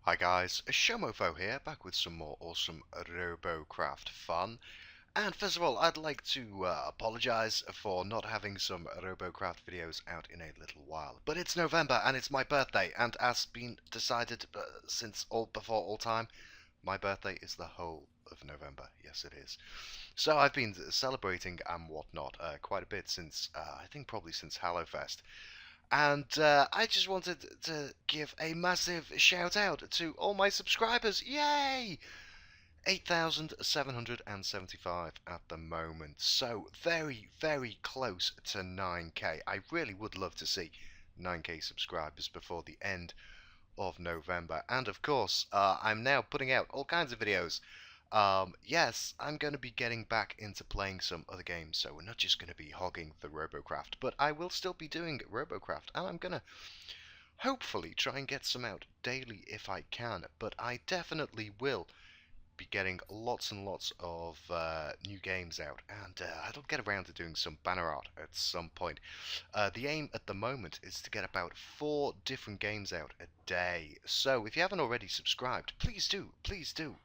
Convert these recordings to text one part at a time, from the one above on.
Hi guys, Showmofo here, back with some more awesome Robocraft fun. And first of all, I'd like to apologise for not having some Robocraft videos out in a little while. But it's November and it's my birthday, and as been decided before all time, my birthday is the whole of November. Yes, it is. So I've been celebrating and whatnot quite a bit since, I think probably since Hallowfest. And I just wanted to give a massive shout out to all my subscribers. Yay! 8,775 at the moment. So very, very close to 9k. I really would love to see 9k subscribers before the end of November. And of course, I'm now putting out all kinds of videos. Yes, I'm going to be getting back into playing some other games, so we're not just going to be hogging the Robocraft, but I will still be doing Robocraft, and I'm going to hopefully try and get some out daily if I can, but I definitely will be getting lots and lots of new games out, and I'll get around to doing some banner art at some point. The aim at the moment is to get about 4 different games out a day, so if you haven't already subscribed, please do, please do.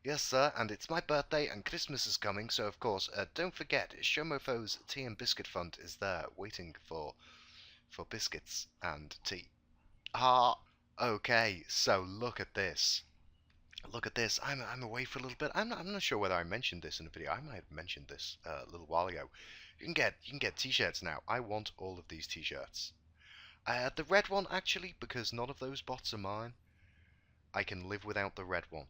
Yes, sir, and it's my birthday and Christmas is coming, so of course, don't forget, Showmofo's Tea and Biscuit Fund is there, waiting for biscuits and tea. Ah, okay, so look at this. Look at this. I'm away for a little bit. I'm not sure whether I mentioned this in a video. I might have mentioned this a little while ago. You can get t-shirts now. I want all of these t-shirts. The red one actually, because none of those bots are mine. I can live without the red one.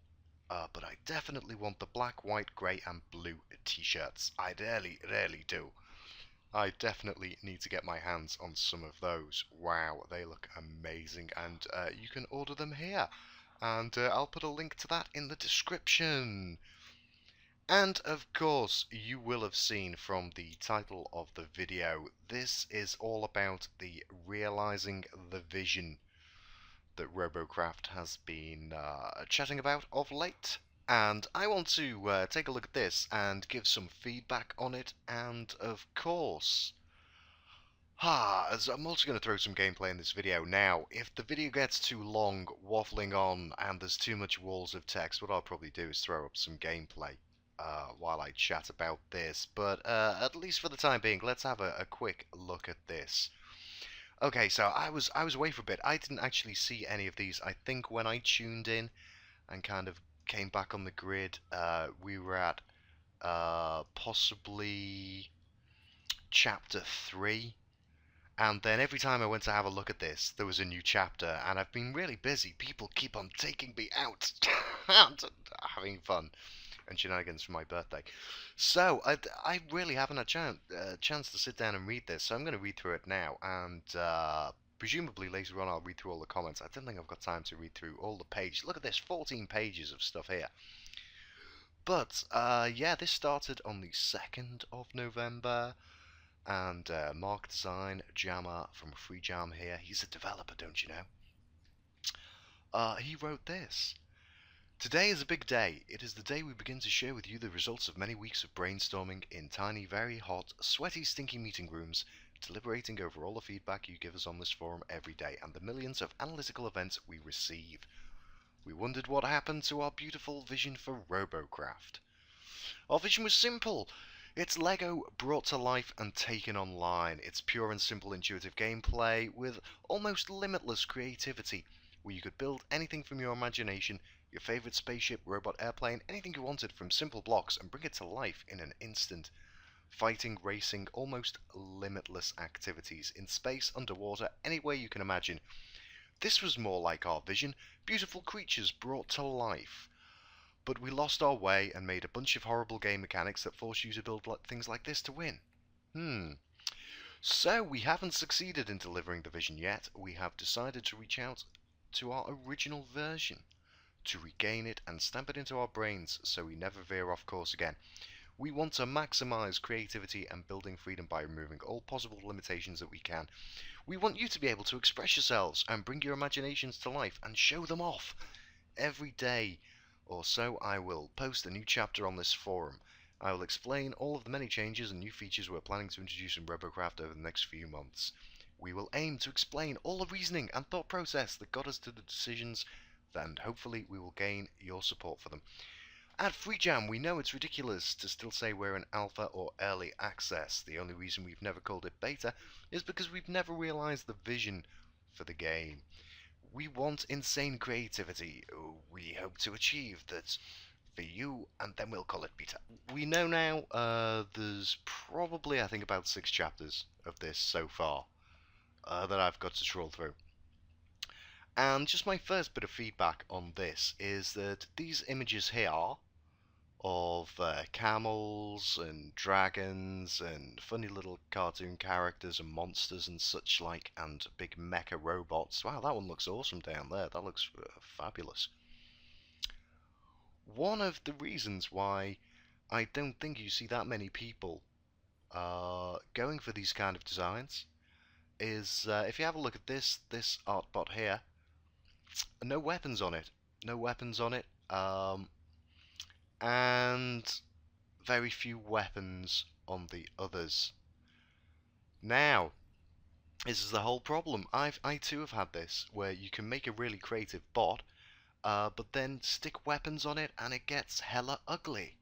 But I definitely want the black, white, grey and blue t-shirts. I really, really do. I definitely need to get my hands on some of those. Wow, they look amazing, and you can order them here. And I'll put a link to that in the description. And of course, you will have seen from the title of the video, this is all about the realizing the vision that Robocraft has been chatting about of late. And I want to take a look at this and give some feedback on it, and of course, as I'm also going to throw some gameplay in this video. Now, if the video gets too long, waffling on, and there's too much walls of text, what I'll probably do is throw up some gameplay while I chat about this. But at least for the time being, let's have a quick look at this. Okay, so I was away for a bit. I didn't actually see any of these. I think when I tuned in and kind of came back on the grid, we were at possibly chapter 3. And then every time I went to have a look at this, there was a new chapter, and I've been really busy. People keep on taking me out and having fun and shenanigans for my birthday. So I really haven't had a chance to sit down and read this, so I'm going to read through it now, and presumably later on I'll read through all the comments. I don't think I've got time to read through all the pages. Look at this, 14 pages of stuff here. But yeah, this started on the 2nd of November. And Mark Design Jammer from FreeJam here. He's a developer, don't you know? He wrote this. Today is a big day. It is the day we begin to share with you the results of many weeks of brainstorming in tiny, very hot, sweaty, stinky meeting rooms, deliberating over all the feedback you give us on this forum every day and the millions of analytical events we receive. We wondered what happened to our beautiful vision for Robocraft. Our vision was simple. It's Lego brought to life and taken online. It's pure and simple intuitive gameplay with almost limitless creativity, where you could build anything from your imagination, your favourite spaceship, robot, airplane, anything you wanted from simple blocks and bring it to life in an instant. Fighting, racing, almost limitless activities in space, underwater, anywhere you can imagine. This was more like our vision, beautiful creatures brought to life. But we lost our way and made a bunch of horrible game mechanics that force you to build things like this to win. So we haven't succeeded in delivering the vision yet. We have decided to reach out to our original version, to regain it and stamp it into our brains so we never veer off course again. We want to maximize creativity and building freedom by removing all possible limitations that we can. We want you to be able to express yourselves and bring your imaginations to life and show them off. Every day or so I will post a new chapter on this forum. I will explain all of the many changes and new features we're planning to introduce in Robocraft over the next few months. We will aim to explain all the reasoning and thought process that got us to the decisions then hopefully we will gain your support for them. At FreeJam, we know it's ridiculous to still say we're in alpha or early access. The only reason we've never called it beta is because we've never realized the vision for the game. We want insane creativity. We hope to achieve that for you, and then we'll call it beta. We know now there's probably, I think, about 6 chapters of this so far that I've got to troll through. And just my first bit of feedback on this is that these images here of camels and dragons and funny little cartoon characters and monsters and such like, and big mecha robots. Wow, that one looks awesome down there. That looks fabulous. One of the reasons why I don't think you see that many people going for these kind of designs is if you have a look at this art bot here, no weapons on it. No weapons on it. And very few weapons on the others. Now, this is the whole problem. I too have had this, where you can make a really creative bot, but then stick weapons on it and it gets hella ugly.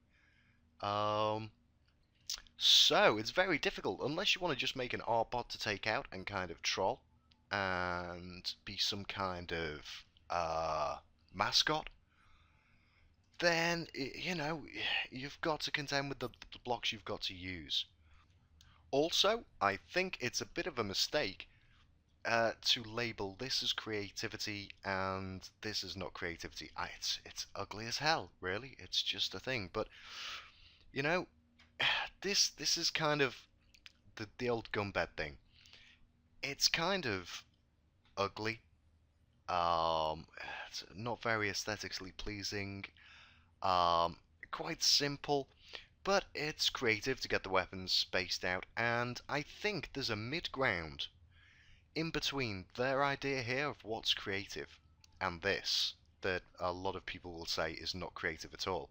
So it's very difficult, unless you want to just make an art bot to take out and kind of troll, and be some kind of mascot. Then, you know, you've got to contend with the blocks you've got to use. Also, I think it's a bit of a mistake to label this as creativity and this is not creativity. It's ugly as hell, really. It's just a thing. But you know, this is kind of the old gumbed thing. It's kind of ugly. It's not very aesthetically pleasing. Quite simple. But it's creative to get the weapons spaced out, and I think there's a mid-ground in between their idea here of what's creative and this, that a lot of people will say is not creative at all,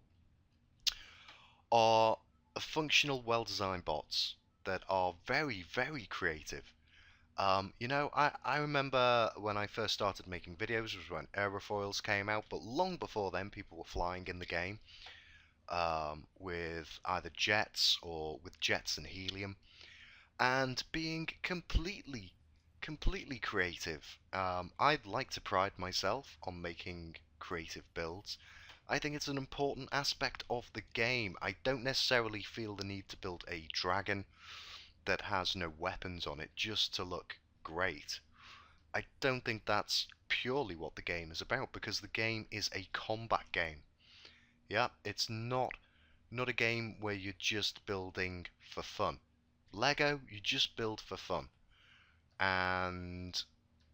are functional, well-designed bots that are very, very creative. You know, I remember when I first started making videos was when aerofoils came out, but long before then people were flying in the game. With either jets or with jets and helium, and being completely creative. I'd like to pride myself on making creative builds. I think it's an important aspect of the game. I don't necessarily feel the need to build a dragon that has no weapons on it just to look great. I don't think that's purely what the game is about, because the game is a combat game. Yeah, it's not a game where you're just building for fun. Lego, you just build for fun. And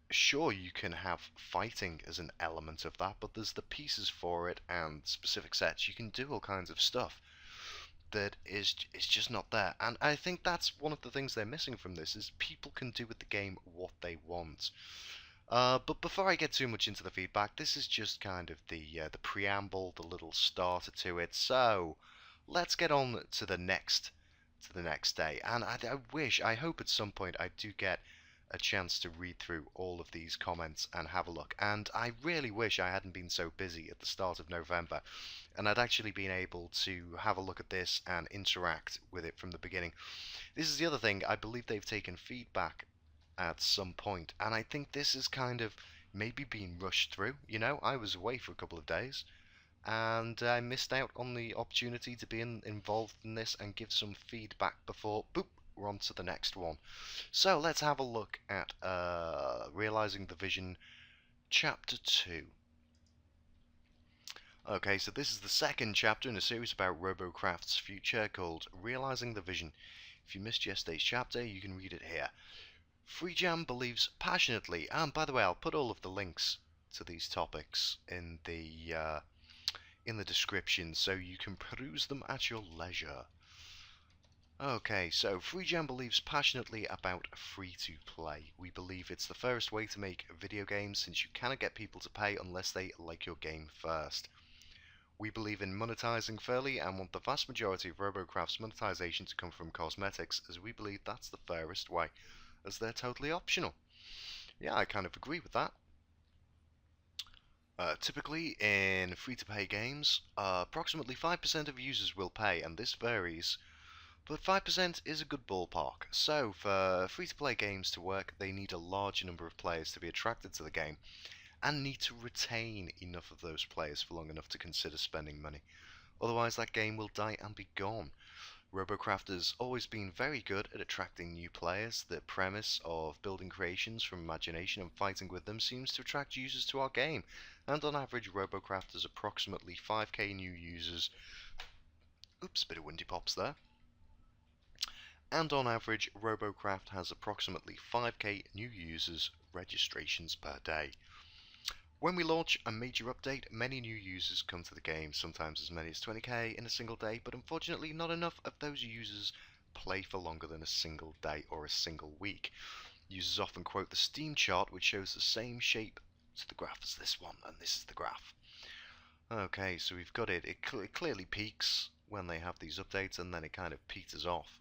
sure, you can have fighting as an element of that, but there's the pieces for it and specific sets. You can do all kinds of stuff that is just not there. And I think that's one of the things they're missing from this, is people can do with the game what they want. But before I get too much into the feedback, this is just kind of the preamble, the little starter to it. So let's get on to the next day. And I hope at some point I do get a chance to read through all of these comments and have a look. And I really wish I hadn't been so busy at the start of November, and I'd actually been able to have a look at this and interact with it from the beginning. This is the other thing. I believe they've taken feedback at some point, and I think this is kind of maybe being rushed through. You know, I was away for a couple of days, and I missed out on the opportunity to be involved in this and give some feedback before, boop, we're on to the next one. So let's have a look at Realizing the Vision, Chapter 2. Okay, so this is the second chapter in a series about Robocraft's future called Realizing the Vision. If you missed yesterday's chapter, you can read it here. FreeJam believes passionately, and by the way, I'll put all of the links to these topics in the description so you can peruse them at your leisure. Okay, so FreeJam believes passionately about free-to-play. We believe it's the fairest way to make video games, since you cannot get people to pay unless they like your game first. We believe in monetizing fairly and want the vast majority of Robocraft's monetization to come from cosmetics, as we believe that's the fairest way, as they're totally optional. Yeah, I kind of agree with that. Typically, in free-to-play games, approximately 5% of users will pay, and this varies, but 5% is a good ballpark. So, for free-to-play games to work, they need a large number of players to be attracted to the game, and need to retain enough of those players for long enough to consider spending money. Otherwise, that game will die and be gone. Robocraft has always been very good at attracting new players. The premise of building creations from imagination and fighting with them seems to attract users to our game, and on average Robocraft has approximately 5k new users. Oops, bit of windy pops there. And on average Robocraft has approximately 5k new users registrations per day. When we launch a major update, many new users come to the game, sometimes as many as 20k in a single day, but unfortunately not enough of those users play for longer than a single day or a single week. Users often quote the Steam chart, which shows the same shape to the graph as this one, and this is the graph. Okay, so we've got it. It clearly peaks when they have these updates, and then it kind of peters off.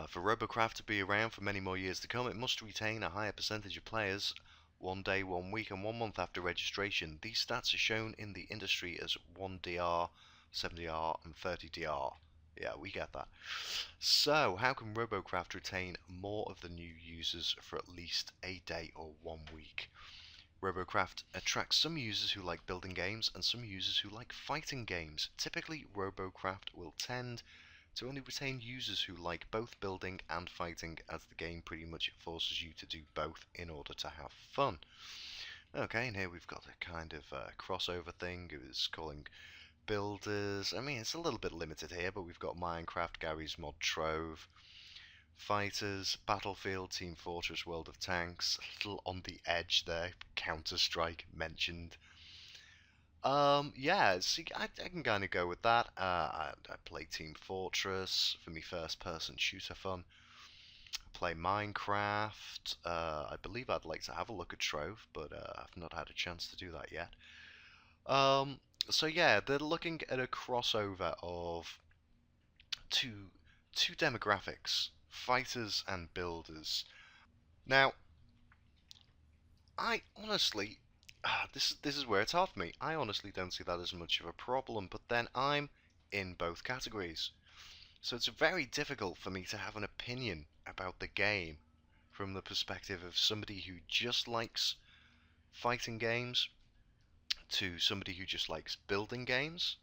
For Robocraft to be around for many more years to come, it must retain a higher percentage of players 1 day, 1 week, and 1 month after registration. These stats are shown in the industry as 1 DR, 7 DR, and 30 DR. Yeah, we get that. So, how can Robocraft retain more of the new users for at least a day or 1 week? Robocraft attracts some users who like building games and some users who like fighting games. Typically, Robocraft will tend to only retain users who like both building and fighting, as the game pretty much forces you to do both in order to have fun. Okay, and here we've got a kind of crossover thing. It was calling builders. I mean, it's a little bit limited here, but we've got Minecraft, Gary's Mod Trove, Fighters, Battlefield, Team Fortress, World of Tanks, a little on the edge there, Counter-Strike mentioned. Yeah, see, I can kind of go with that. I play Team Fortress for me first-person shooter fun. I play Minecraft. I believe I'd like to have a look at Trove, but I've not had a chance to do that yet. Um, so yeah, they're looking at a crossover of two two demographics, fighters and builders. Now, I honestly, this is where it's hard for me. I honestly don't see that as much of a problem, but then I'm in both categories. So it's very difficult for me to have an opinion about the game from the perspective of somebody who just likes fighting games to somebody who just likes building games.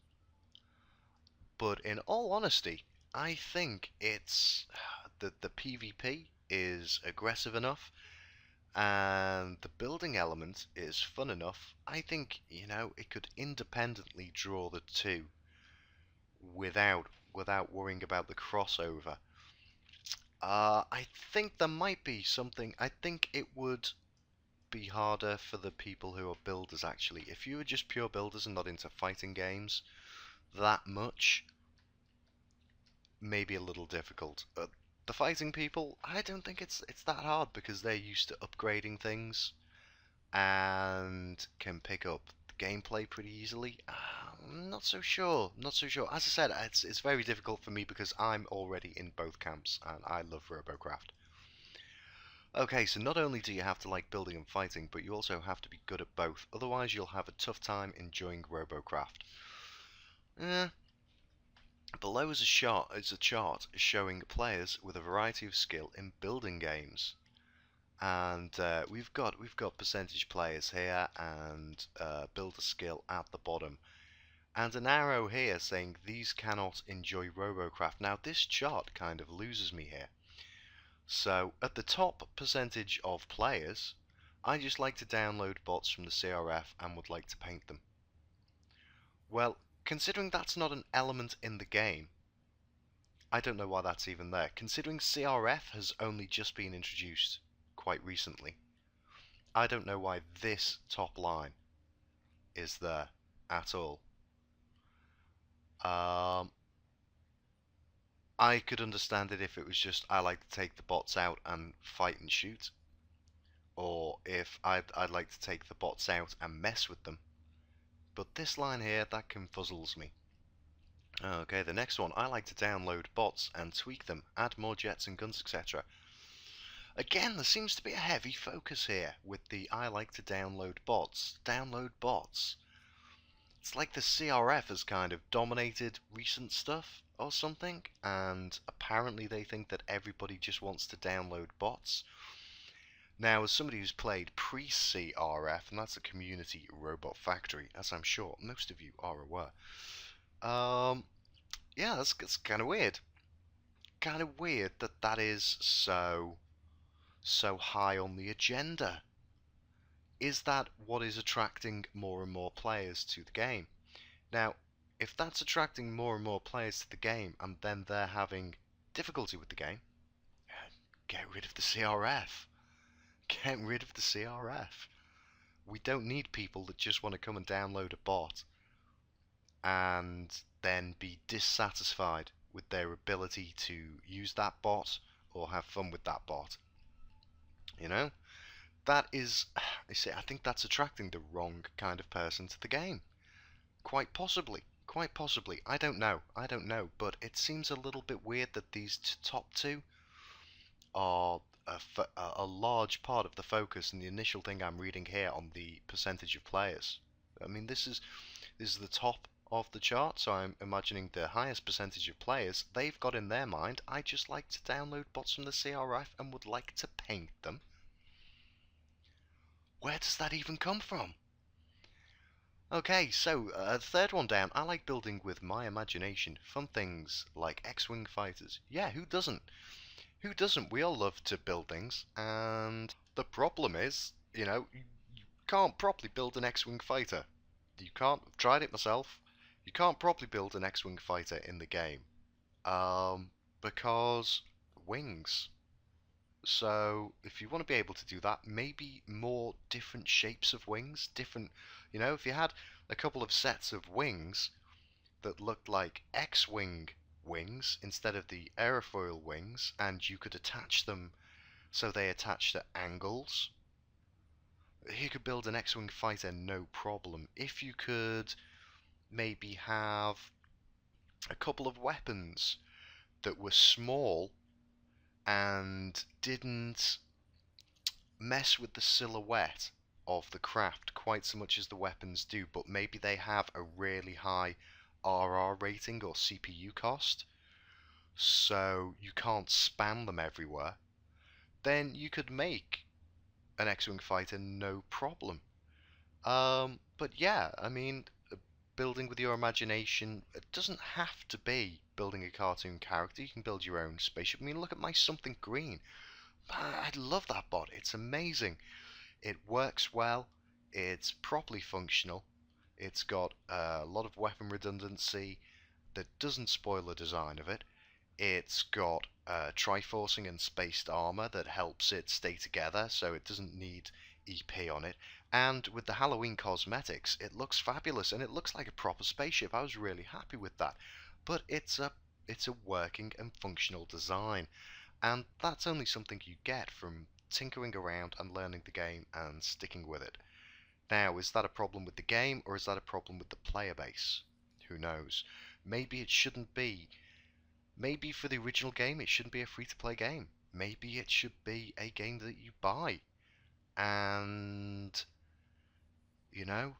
But in all honesty, I think it's the PvP is aggressive enough and the building element is fun enough. I think, it could independently draw the two without worrying about the crossover. I think there might be something. I think it would be harder for the people who are builders, actually. If you were just pure builders and not into fighting games that much, maybe a little difficult. The fighting people, I don't think it's that hard because they're used to upgrading things and can pick up the gameplay pretty easily. I'm not so sure. Not so sure. As I said, it's very difficult for me because I'm already in both camps and I love Robocraft. Okay, so not only do you have to like building and fighting, but you also have to be good at both. Otherwise, you'll have a tough time enjoying Robocraft. Eh, Below is a chart showing players with a variety of skill in building games, and we've got percentage players here and builder skill at the bottom, and an arrow here saying these cannot enjoy Robocraft. Now this chart kind of loses me here. So at the top percentage of players, I just like to download bots from the CRF and would like to paint them. Well, considering that's not an element in the game, I don't know why that's even there. Considering CRF has only just been introduced quite recently, I don't know why this top line is there at all. I could understand it if it was just I like to take the bots out and fight and shoot, or if I'd like to take the bots out and mess with them. But this line here, that confuzzles me. Okay, the next one, I like to download bots and tweak them, add more jets and guns, etc. Again, there seems to be a heavy focus here with the I like to download bots. Download bots. It's like the CRF has kind of dominated recent stuff or something, and apparently they think that everybody just wants to download bots. Now, as somebody who's played pre-CRF, and that's a community robot factory, as I'm sure most of you are aware, yeah, that's kind of weird. Kind of weird that that is so high on the agenda. Is that what is attracting more and more players to the game? Now, if that's attracting more and more players to the game, and then they're having difficulty with the game, get rid of the CRF. Get rid of the CRF. We don't need people that just want to come and download a bot and then be dissatisfied with their ability to use that bot or have fun with that bot. You know? That is, I say, I think that's attracting the wrong kind of person to the game. Quite possibly. Quite possibly. I don't know. I don't know. But it seems a little bit weird that these top two are a large part of the focus and the initial thing I'm reading here on the percentage of players. I mean, this is the top of the chart, so I'm imagining the highest percentage of players, they've got in their mind, I just like to download bots from the CRF and would like to paint them. Where does that even come from? Okay, so third one down, I like building with my imagination. Fun things like X-Wing fighters. Yeah, who doesn't? Who doesn't? We all love to build things, and the problem is, you know, you can't properly build an X-Wing fighter. You can't. I've tried it myself. You can't properly build an X-Wing fighter in the game, because wings. So if you want to be able to do that, maybe more different shapes of wings, different, if you had a couple of sets of wings that looked like X-Wing wings instead of the aerofoil wings, and you could attach them so they attach to angles, you could build an X-Wing fighter no problem. If you could maybe have a couple of weapons that were small and didn't mess with the silhouette of the craft quite so much as the weapons do, but maybe they have a really high RR rating or CPU cost, so you can't spam them everywhere, then you could make an X-Wing fighter no problem. But yeah, I mean, building with your imagination, it doesn't have to be building a cartoon character. You can build your own spaceship. I mean, look at my Something Green. I love that bot. It's amazing. It works well. It's properly functional. It's got a lot of weapon redundancy that doesn't spoil the design of it. It's got triforcing and spaced armor that helps it stay together, so it doesn't need EP on it. And with the Halloween cosmetics, it looks fabulous and it looks like a proper spaceship. I was really happy with that. But it's a working and functional design, and that's only something you get from tinkering around and learning the game and sticking with it. Now, is that a problem with the game, or is that a problem with the player base? Who knows? Maybe it shouldn't be. Maybe for the original game, it shouldn't be a free-to-play game. Maybe it should be a game that you buy. And, you know,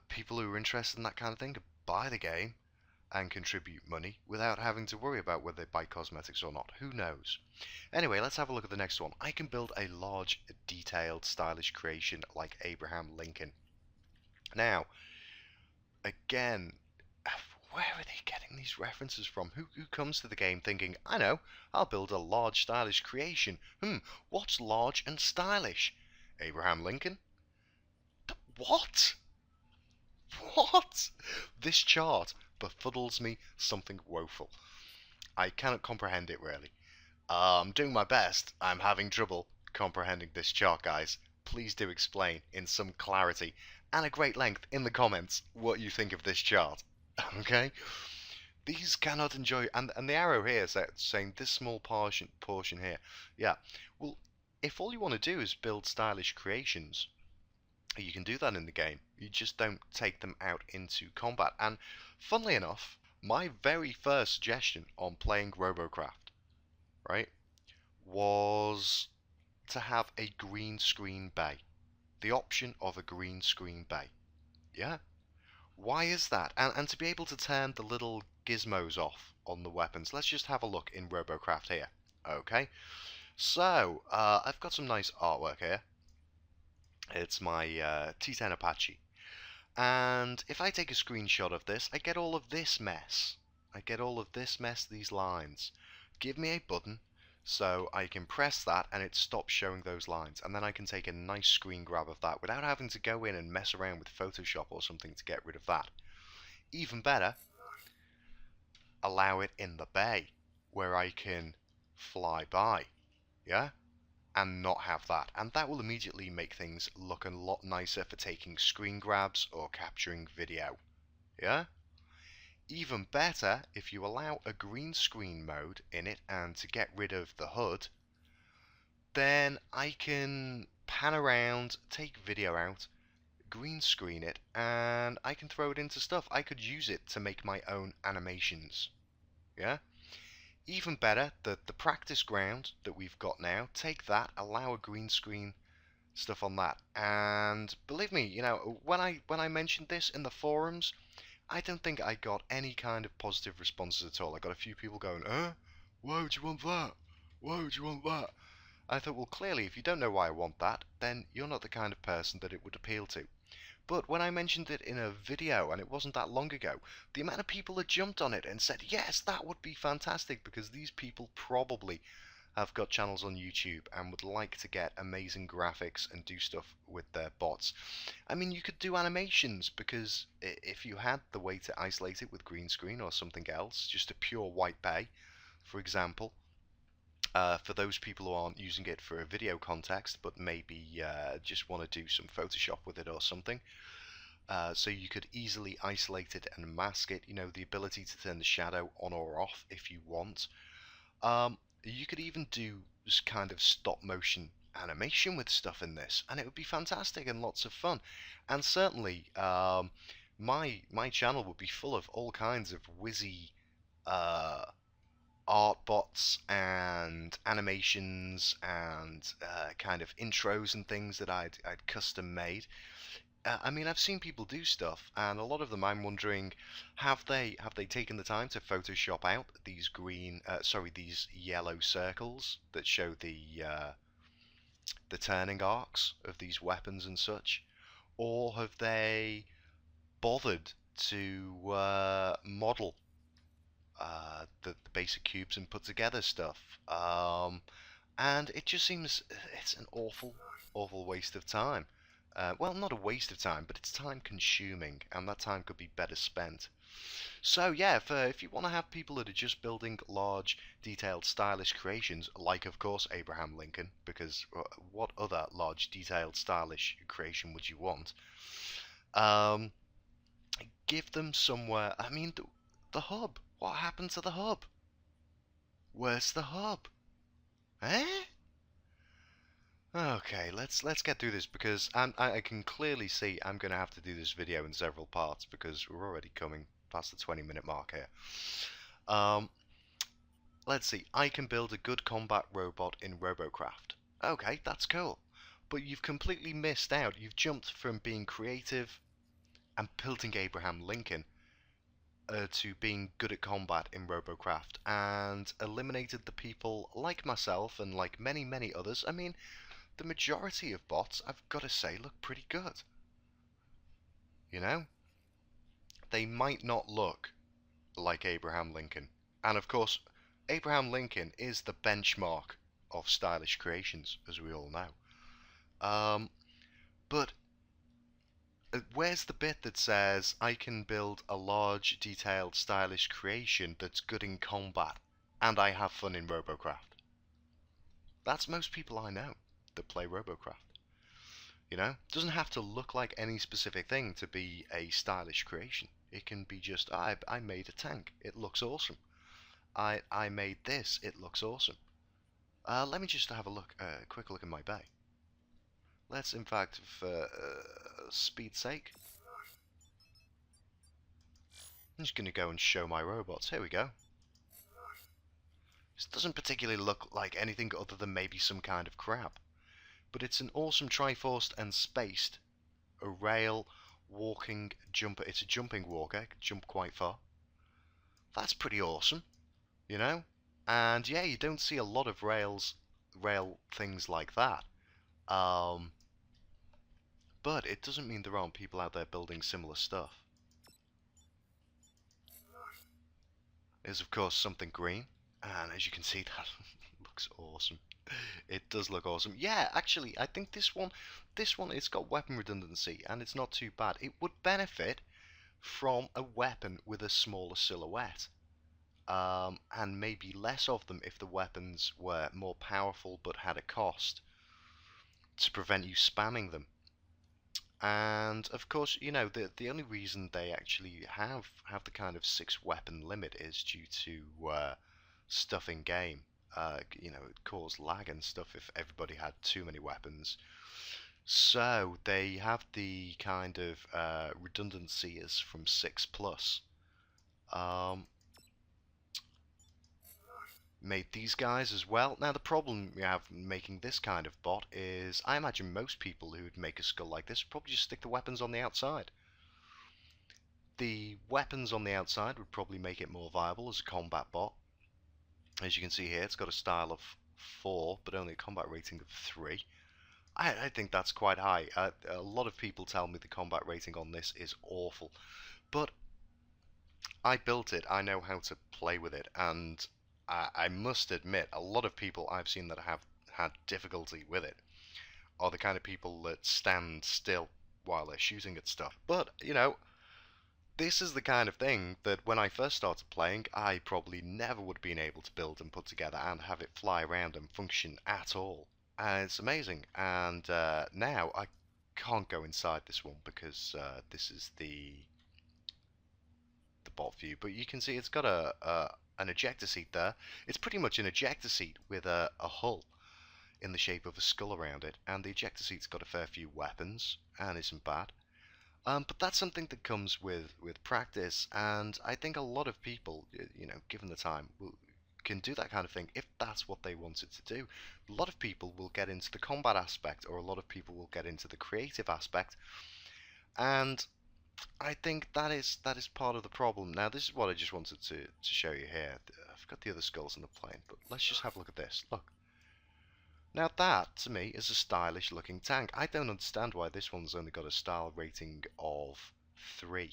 people who are interested in that kind of thing could buy the game and contribute money without having to worry about whether they buy cosmetics or not. Who knows? Anyway, let's have a look at the next one. I can build a large, detailed, stylish creation like Abraham Lincoln. Now, again, where are they getting these references from? Who comes to the game thinking, I know, I'll build a large, stylish creation. What's large and stylish? Abraham Lincoln? What? What? This chart befuddles me something woeful. I cannot comprehend it, really. I'm doing my best. I'm having trouble comprehending this chart, guys. Please do explain in some clarity and at great length in the comments what you think of this chart. Okay? These cannot enjoy... And the arrow here is saying this small portion here. Yeah. Well, if all you want to do is build stylish creations, you can do that in the game. You just don't take them out into combat. And funnily enough, my very first suggestion on playing Robocraft, right, was to have a green screen bay. The option of a green screen bay. Yeah? Why is that? And to be able to turn the little gizmos off on the weapons, let's just have a look in Robocraft here. Okay, so I've got some nice artwork here. It's my T10 Apache. And if I take a screenshot of this, I get all of this mess. I get all of this mess, these lines. Give me a button so I can press that and it stops showing those lines. And then I can take a nice screen grab of that without having to go in and mess around with Photoshop or something to get rid of that. Even better, allow it in the bay where I can fly by. Yeah? And not have that. And that will immediately make things look a lot nicer for taking screen grabs or capturing video. Yeah? Even better, if you allow a green screen mode in it and to get rid of the HUD, then I can pan around, take video out, green screen it, and I can throw it into stuff. I could use it to make my own animations. Yeah? Even better, the practice ground that we've got now, take that, allow a green screen stuff on that. And believe me, you know, when I mentioned this in the forums, I don't think I got any kind of positive responses at all. I got a few people going, why would you want that? Why would you want that? I thought, well, clearly, if you don't know why I want that, then you're not the kind of person that it would appeal to. But when I mentioned it in a video, and it wasn't that long ago, the amount of people that jumped on it and said, yes, that would be fantastic, because these people probably have got channels on YouTube and would like to get amazing graphics and do stuff with their bots. I mean, you could do animations, because if you had the way to isolate it with green screen or something else, just a pure white bay, for example, for those people who aren't using it for a video context, but maybe just want to do some Photoshop with it or something. So you could easily isolate it and mask it, you know, the ability to turn the shadow on or off if you want. You could even do this kind of stop motion animation with stuff in this, and it would be fantastic and lots of fun. And certainly, my channel would be full of all kinds of whizzy art bots and animations and kind of intros and things that I'd custom made. I mean, I've seen people do stuff, and a lot of them I'm wondering, have they taken the time to Photoshop out these these yellow circles that show the turning arcs of these weapons and such, or have they bothered to model the basic cubes and put together stuff? And it just seems it's an awful waste of time. Well, not a waste of time, but it's time consuming, and that time could be better spent. So yeah, if you want to have people that are just building large, detailed, stylish creations, like of course Abraham Lincoln, because what other large, detailed, stylish creation would you want? Um, Give them somewhere. I mean, the hub. What happened to the hub? Where's the hub? Eh? Okay, let's get through this, because I can clearly see I'm going to have to do this video in several parts, because we're already coming past the 20-minute mark here. Let's see. I can build a good combat robot in Robocraft. Okay, that's cool. But you've completely missed out. You've jumped from being creative and building Abraham Lincoln to being good at combat in Robocraft, and eliminated the people like myself and like many others. I mean, the majority of bots, I've got to say, look pretty good. You know? They might not look like Abraham Lincoln. And of course, Abraham Lincoln is the benchmark of stylish creations, as we all know. But where's the bit that says I can build a large, detailed, stylish creation that's good in combat, and I have fun in Robocraft? That's most people I know that play Robocraft. You know, it doesn't have to look like any specific thing to be a stylish creation. It can be just, I made a tank, it looks awesome. I made this, it looks awesome. Let me just have a quick look in my bay. Let's, in fact, for speed's sake, I'm just going to go and show my robots. Here we go. This doesn't particularly look like anything other than maybe some kind of crab. but it's an awesome Triforced and Spaced a rail walking jumper. It's a jumping walker, can jump quite far. That's pretty awesome, you know? And yeah, you don't see a lot of rail things like that. Um, but it doesn't mean there aren't people out there building similar stuff. There's of course something green, and as you can see, that looks awesome. It does look awesome. Yeah, actually, I think this one, it's got weapon redundancy, and it's not too bad. It would benefit from a weapon with a smaller silhouette. And maybe less of them if the weapons were more powerful but had a cost to prevent you spamming them. And of course, you know, the only reason they actually have the kind of 6 weapon limit is due to stuff in game. You know, it caused lag and stuff if everybody had too many weapons. So they have the kind of redundancy is from 6 plus. Um, Made these guys as well. Now the problem we have making this kind of bot is I imagine most people who would make a skull like this would probably just stick the weapons on the outside. The weapons on the outside would probably make it more viable as a combat bot. As you can see here, it's got a style of 4, but only a combat rating of 3. I think that's quite high. A lot of people tell me the combat rating on this is awful, but I built it, I know how to play with it, and I must admit, a lot of people I've seen that have had difficulty with it are the kind of people that stand still while they're shooting at stuff. But, you know, this is the kind of thing that when I first started playing, I probably never would have been able to build and put together and have it fly around and function at all. And it's amazing. And now I can't go inside this one because this is the bot view, but you can see it's got an ejector seat there. It's pretty much an ejector seat with a hull in the shape of a skull around it, and the ejector seat's got a fair few weapons and isn't bad. But that's something that comes with practice, and I think a lot of people, you know, given the time, can do that kind of thing if that's what they wanted to do. A lot of people will get into the combat aspect, or a lot of people will get into the creative aspect, and I think that is part of the problem. Now, this is what I just wanted to show you here. I've got the other skulls on the plane, but let's just have a look at this. Look. Now that, to me, is a stylish looking tank. I don't understand why this one's only got a style rating of 3.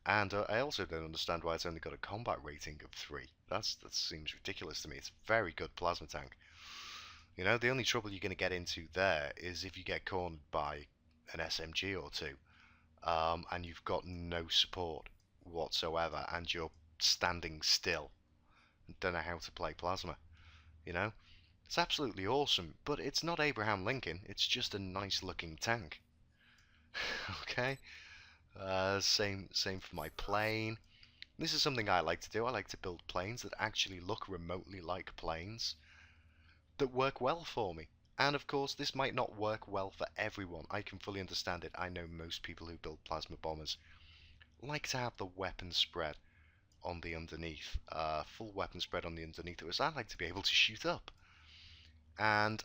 And I also don't understand why it's only got a combat rating of 3. That seems ridiculous to me. It's a very good plasma tank. You know, the only trouble you're going to get into there is if you get cornered by an SMG or two. And you've got no support whatsoever, and you're standing still and don't know how to play plasma. You know, it's absolutely awesome, but it's not Abraham Lincoln. It's just a nice looking tank. Okay. Same for my plane. This is something I like to do. I like to build planes that actually look remotely like planes that work well for me. And of course, this might not work well for everyone. I can fully understand it. I know most people who build plasma bombers like to have the weapon spread on the underneath, full weapon spread on the underneath, whereas I like to be able to shoot up. And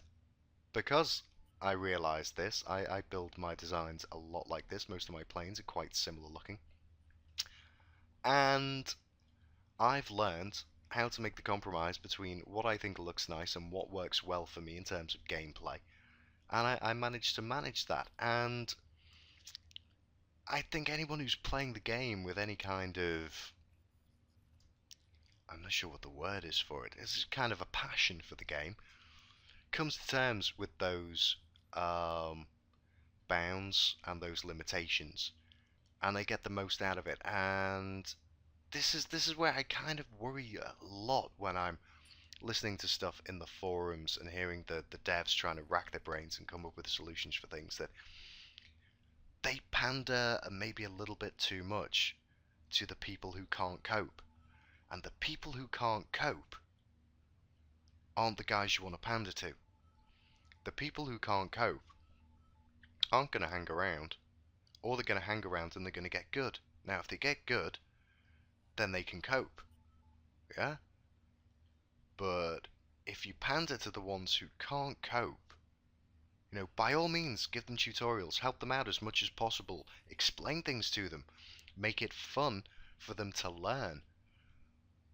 because I realised this, I build my designs a lot like this. Most of my planes are quite similar looking. And I've learned how to make the compromise between what I think looks nice and what works well for me in terms of gameplay. And I managed to manage that. And I think anyone who's playing the game with any kind of, I'm not sure what the word is for it, it's kind of a passion for the game, comes to terms with those bounds and those limitations, and they get the most out of it. And this is where I kind of worry a lot when I'm listening to stuff in the forums and hearing the devs trying to rack their brains and come up with solutions for things, that they pander maybe a little bit too much to the people who can't cope. And the people who can't cope aren't the guys you want to pander to. The people who can't cope aren't going to hang around, or they're going to hang around and they're going to get good. Now, if they get good, then they can cope. Yeah? But if you pander to the ones who can't cope, You know, by all means, give them tutorials, help them out as much as possible, explain things to them, make it fun for them to learn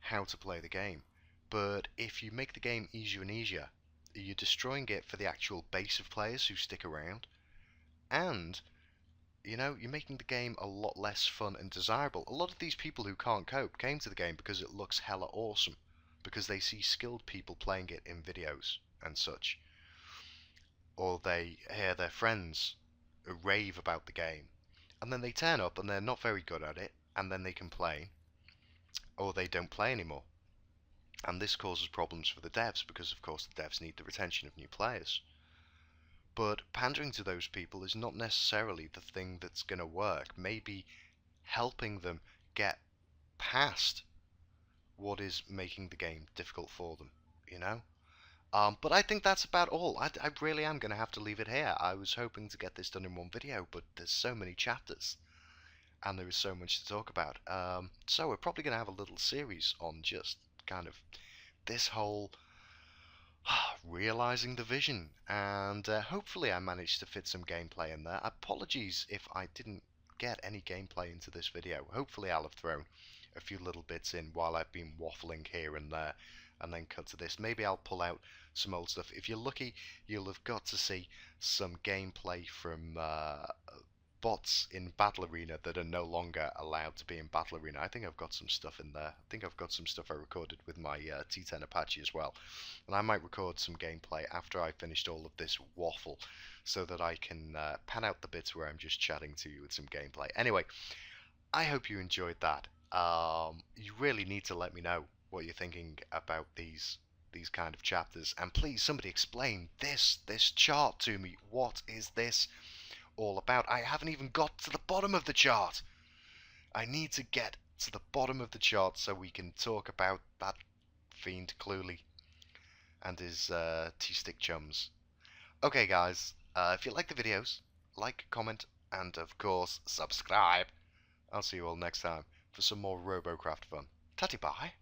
how to play the game. But if you make the game easier and easier, you're destroying it for the actual base of players who stick around, and you know, you're making the game a lot less fun and desirable. A lot of these people who can't cope came to the game because it looks hella awesome, because they see skilled people playing it in videos and such, or they hear their friends rave about the game, and then they turn up and they're not very good at it, and then they complain, or they don't play anymore. And this causes problems for the devs, because of course the devs need the retention of new players. But pandering to those people is not necessarily the thing that's going to work. Maybe helping them get past what is making the game difficult for them, you know? But I think that's about all. I really am going to have to leave it here. I was hoping to get this done in one video, but there's so many chapters, and there is so much to talk about. So we're probably going to have a little series on just kind of this whole realizing the vision, and hopefully I managed to fit some gameplay in there. Apologies if I didn't get any gameplay into this video. Hopefully I'll have thrown a few little bits in while I've been waffling here and there, and then cut to this. Maybe I'll pull out some old stuff. If you're lucky, you'll have got to see some gameplay from bots in Battle Arena that are no longer allowed to be in Battle Arena. I think I've got some stuff in there. I think I've got some stuff I recorded with my T10 Apache as well. And I might record some gameplay after I've finished all of this waffle, so that I can pan out the bits where I'm just chatting to you with some gameplay. Anyway, I hope you enjoyed that. You really need to let me know what you're thinking about these kind of chapters, and please somebody explain this chart to me. What is this all about? I haven't even got to the bottom of the chart. I need to get to the bottom of the chart so we can talk about that fiend Cluely and his T-stick chums. Okay guys, if you like the videos, like, comment, and of course subscribe. I'll see you all next time for some more Robocraft fun. Tatty bye.